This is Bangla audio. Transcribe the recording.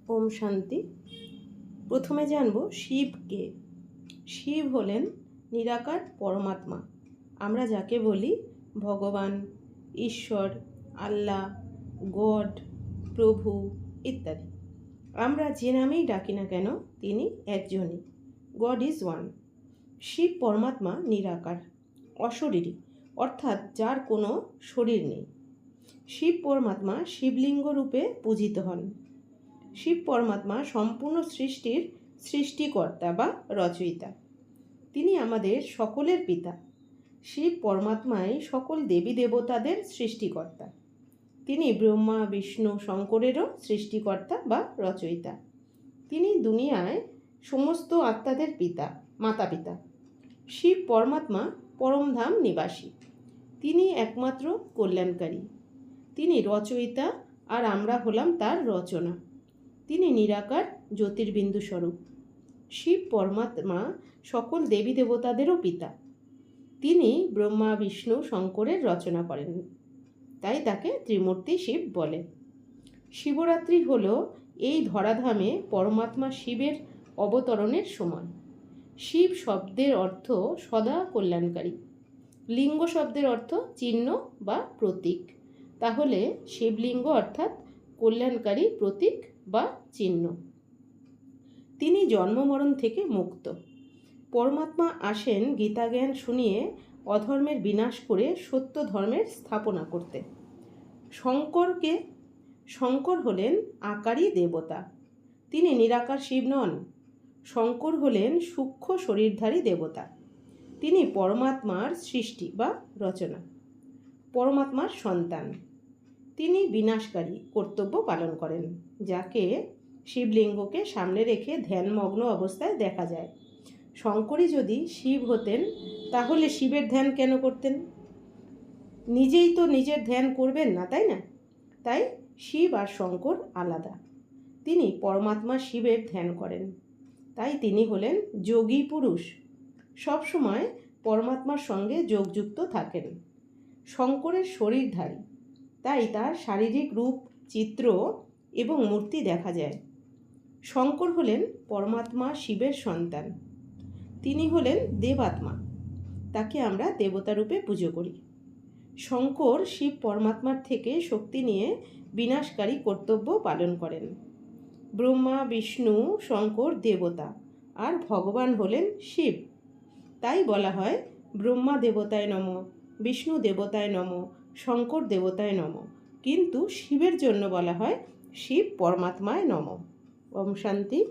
ওম শান্তি। প্রথমে জানব শিবকে। শিব হলেন নিরাকার পরমাত্মা। আমরা যাকে বলি ভগবান, ঈশ্বর, আল্লাহ, গড, প্রভু ইত্যাদি। আমরা যে নামেই ডাকি না কেন তিনি একজনই। God is one. শিব পরমাত্মা নিরাকার, অশরীরী, অর্থাৎ যার কোনো শরীর নেই। শিব পরমাত্মা শিবলিঙ্গ রূপে পূজিত হন। শিব পরমাত্মা সম্পূর্ণ সৃষ্টির সৃষ্টিকর্তা বা রচয়িতা। তিনি আমাদের সকলের পিতা। শিব পরমাত্মাই সকল দেবী দেবতাদের সৃষ্টিকর্তা। তিনি ব্রহ্মা, বিষ্ণু, শঙ্করেরও সৃষ্টিকর্তা বা রচয়িতা। তিনি দুনিয়ায় সমস্ত আত্মাদের পিতা, মাতা পিতা। শিব পরমাত্মা পরমধাম নিবাসী। তিনি একমাত্র কল্যাণকারী। তিনি রচয়িতা আর আমরা হলাম তার রচনা। তিনি নিরাকার জ্যোতির্বিন্দু স্বরূপ। শিব পরমাত্মা সকল দেবী দেবতাদেরও পিতা। তিনি ব্রহ্মা, বিষ্ণু, শঙ্করের রচনা করেন, তাই তাকে ত্রিমূর্তি শিব বলে। শিবরাত্রি হল এই ধরাধামে পরমাত্মা শিবের অবতরণের সময়। শিব শব্দের অর্থ সদা কল্যাণকারী। লিঙ্গ শব্দের অর্থ চিহ্ন বা প্রতীক। তাহলে শিবলিঙ্গ অর্থাৎ কল্যাণকারী প্রতীক বা চিহ্ন। তিনি জন্মমরণ থেকে মুক্ত। পরমাত্মা আসেন গীতাজ্ঞান শুনিয়ে অধর্মের বিনাশ করে সত্য ধর্মের স্থাপনা করতে। শঙ্কর হলেন আকারী দেবতা। তিনি নিরাকার শিব নন। শঙ্কর হলেন সূক্ষ্ম শরীরধারী দেবতা। তিনি পরমাত্মার সৃষ্টি বা রচনা, পরমাত্মার সন্তান। তিনি বিনাশকারী কর্তব্য পালন করেন, যাকে শিবলিঙ্গকে সামনে রেখে ধ্যানমগ্ন অবস্থায় দেখা যায়। শঙ্করই যদি শিব হতেন তাহলে শিবের ধ্যান কেন করতেন? নিজেই তো নিজের ধ্যান করবেন না, তাই না? তাই শিব আর শঙ্কর আলাদা। তিনি পরমাত্মা শিবের ধ্যান করেন, তাই তিনি হলেন যোগী পুরুষ। সবসময় পরমাত্মার সঙ্গে যোগযুক্ত থাকেন। শঙ্করের শরীরধারী, তাই তার শারীরিক রূপ, চিত্র এবং মূর্তি দেখা যায়। শঙ্কর হলেন পরমাত্মা শিবের সন্তান। তিনি হলেন দেবাত্মা, তাকে আমরা দেবতা রূপে পুজো করি। শঙ্কর শিব পরমাত্মার থেকে শক্তি নিয়ে বিনাশকারী কর্তব্য পালন করেন। ব্রহ্মা, বিষ্ণু, শঙ্কর দেবতা আর ভগবান হলেন শিব। তাই বলা হয় ব্রহ্মা দেবতায় নমঃ, বিষ্ণু দেবতায় নমঃ, শঙ্কর দেবতায় নমঃ। কিন্তু শিবের জন্য বলা হয় শিব পরমাত্মায় নমঃ। ওম শান্তি।